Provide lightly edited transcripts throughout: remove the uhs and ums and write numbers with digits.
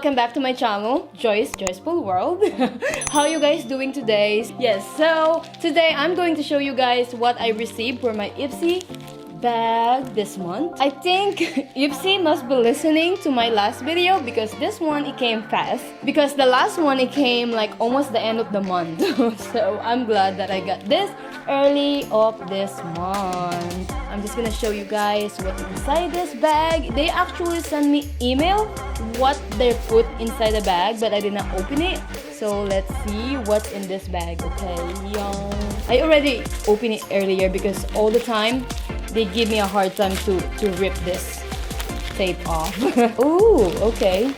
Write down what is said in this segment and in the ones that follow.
welcome back to my channel, Joyful World. How you guys doing today? Yes, so today I'm going to show you guys what I received for my IPSY bag this month. I think IPSY must be listening to my last video because this one it came fast. Because the last one it came like almost the end of the month. So I'm glad that I got this early of this month. I'm just gonna show you guys what's inside this bag. They actually sent me email what they put inside the bag, but I did not open it. So let's see what's in this bag. Okay, I already opened it earlier because all the time they give me a hard time to rip this tape off. Ooh, okay.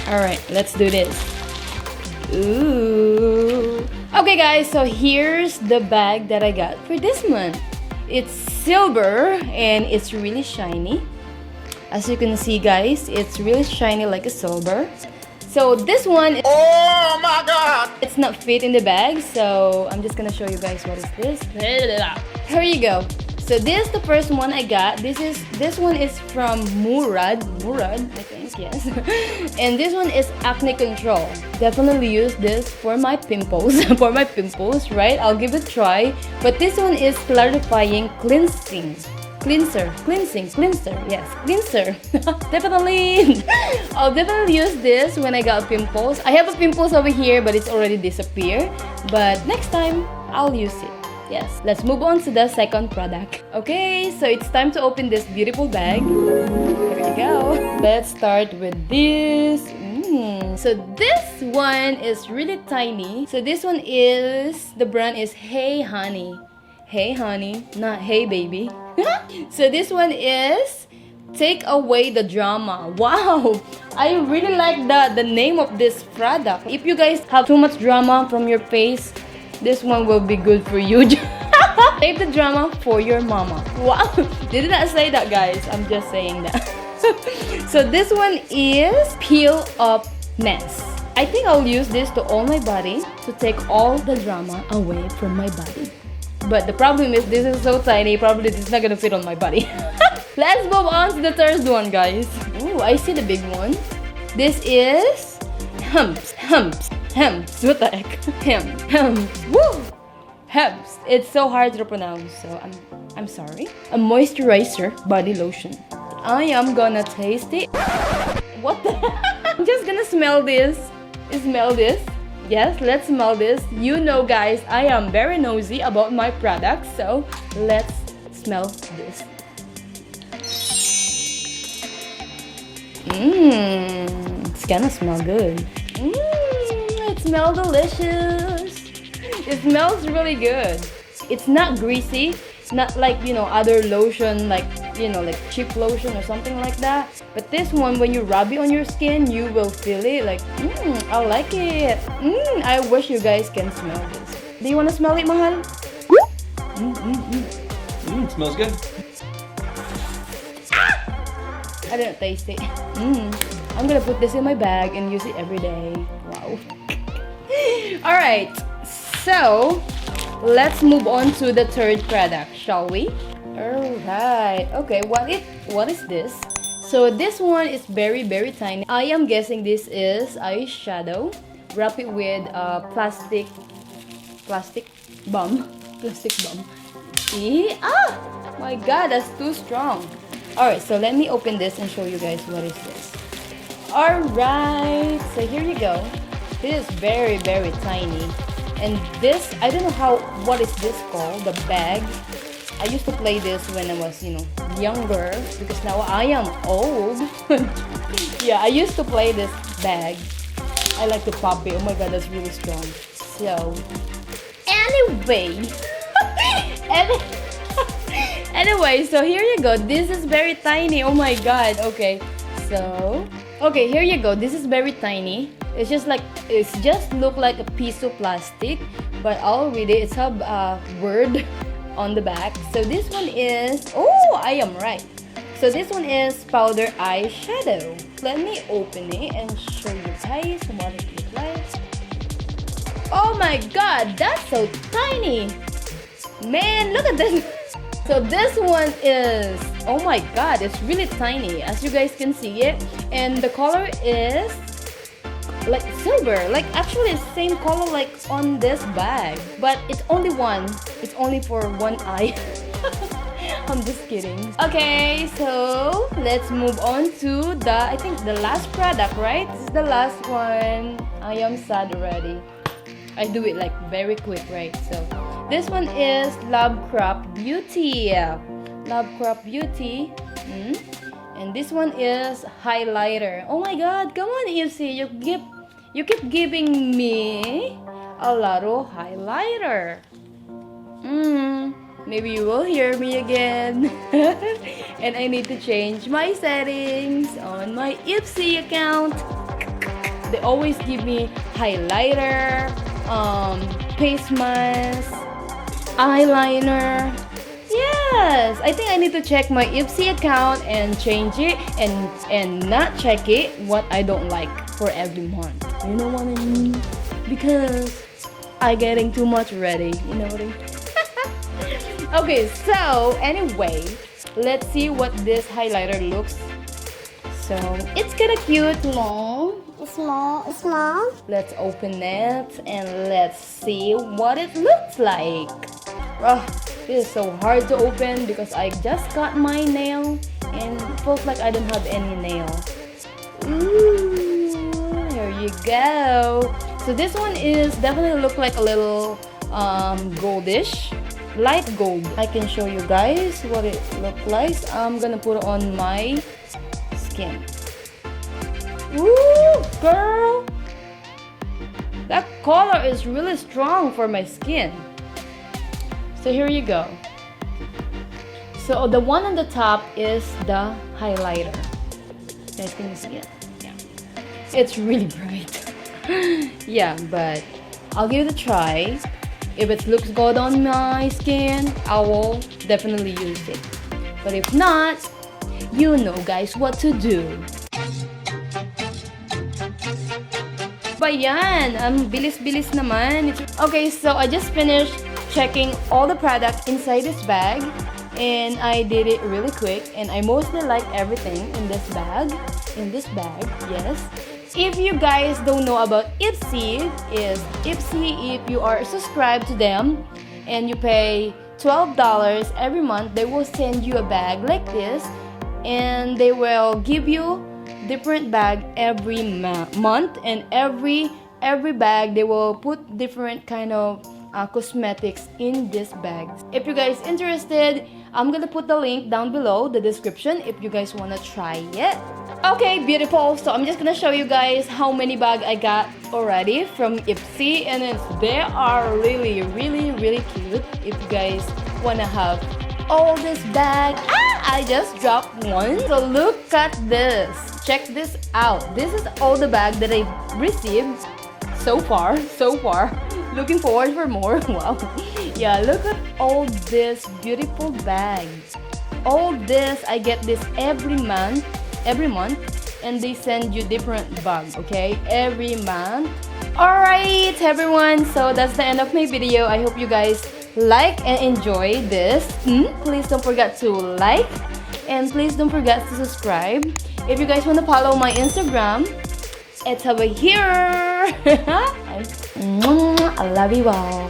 Alright, let's do this. Ooh. Okay guys, so here's the bag that I got for this month. It's silver and it's really shiny. As you can see guys, it's really shiny like a silver. So this one, oh my god, it's not fit in the bag, so I'm just gonna show you guys what is this. Here you go. So this is the first one I got. This one is from Murad, I think, yes. And this one is acne control. Definitely use this for my pimples, right? I'll give it a try. But this one is clarifying cleanser. Yes, cleanser. Definitely. I'll definitely use this when I got pimples. I have a pimples over here, but it's already disappeared. But next time, I'll use it. Yes, let's move on to the second product. Okay, so it's time to open this beautiful bag. Here we go. Let's start with this. So this one is really tiny. So this one is, the brand is Hey Honey. Hey Honey, not Hey Baby. So this one is Take Away the Drama. Wow, I really like the name of this product. If you guys have too much drama from your face, this one will be good for you. Save the drama for your mama. Wow, did not say that guys, I'm just saying that. So this one is Peel Up Mess. I think I'll use this to all my body to take all the drama away from my body. But the problem is this is so tiny, probably it's not gonna fit on my body. Let's move on to the third one guys. Ooh, I see the big one. This is Hems. What the heck? Hems. Woo! Hems. It's so hard to pronounce, so I'm sorry. A moisturizer body lotion. I am gonna taste it. What the I'm just gonna smell this. Smell this. Yes, let's smell this. You know guys, I am very nosy about my products, so let's smell this. It's gonna smell good. It smells delicious. It smells really good. It's not greasy, not like, you know, other lotion, like, you know, like cheap lotion or something like that. But this one, when you rub it on your skin, you will feel it like, I like it. I wish you guys can smell this. Do you want to smell it, Mahal? It smells good. I didn't taste it. I'm gonna put this in my bag and use it every day. Wow. Alright, so let's move on to the third product, shall we? Alright, okay, what is this? So this one is very tiny. I am guessing this is eyeshadow. Wrap it with plastic bum. My god, that's too strong. Alright, so let me open this and show you guys what is this. Alright, so here you go. This is very tiny. And this, I don't know what is this called, the bag. I used to play this when I was, you know, younger, because now I am old. Yeah, I used to play this bag. I like to pop it. Oh my god, that's really strong. So, anyway. Anyway, so here you go. This is very tiny. Oh my god. Okay, so okay, here you go. This is very tiny. It's just look like a piece of plastic, but I'll read it. It's a word on the back. So this one is, oh, I am right. So this one is powder eyeshadow. Let me open it and show you guys what it looks like. Oh my god, that's so tiny. Man, look at this. So this one is, oh my god, it's really tiny, as you guys can see it. And the color is like silver, like actually the same color like on this bag, but it's only one. It's only for one eye. I'm just kidding. Okay, so let's move on to I think the last product, right? This is the last one. I am sad already. I do it like very quick, right? So this one is Love Crop Beauty. Love Crop Beauty. And this one is highlighter. Oh my god, come on, IPSY. You keep giving me a lot of highlighter. Maybe you will hear me again. And I need to change my settings on my IPSY account. They always give me highlighter, face mask, eyeliner. Yes, I think I need to check my IPSY account and change it and not check it what I don't like for every month. You know what I mean? Because I getting too much ready. You know what I mean? Okay, so anyway, let's see what this highlighter looks. So it's kind of cute, long, small. Let's open it and let's see what it looks like. Oh, this is so hard to open because I just got my nail and it feels like I don't have any nail. Ooh, here you go. So this one is definitely look like a little goldish, light gold. I can show you guys what it looks like. I'm gonna put it on my skin. Ooh, girl, that color is really strong for my skin. So here you go. So the one on the top is the highlighter. Guys, can you see it? Yeah. It's really bright. Yeah, but I'll give it a try. If it looks good on my skin, I will definitely use it. But if not, you know guys what to do. Ba yan? Bilis-bilis naman. Okay, so I just finished checking all the product inside this bag, and I did it really quick, and I mostly like everything in this bag. Yes. If you guys don't know about IPSY, if you are subscribed to them and you pay $12 every month, they will send you a bag like this, and they will give you different bag every month, and every bag they will put different kind of cosmetics in this bag. If you guys interested, I'm gonna put the link down below the description if you guys wanna try it. Okay, beautiful. So I'm just gonna show you guys how many bags I got already from IPSY, and they are really cute. If you guys wanna have all this bag, I just dropped one. So look at this. Check this out. This is all the bag that I received so far. Looking forward for more. Wow. Yeah, look at all this beautiful bags. All this, I get this every month, and they send you different bags, okay? Every month. Alright, everyone. So that's the end of my video. I hope you guys like and enjoy this. Please don't forget to like, and please don't forget to subscribe. If you guys want to follow my Instagram, it's over here. I love you all.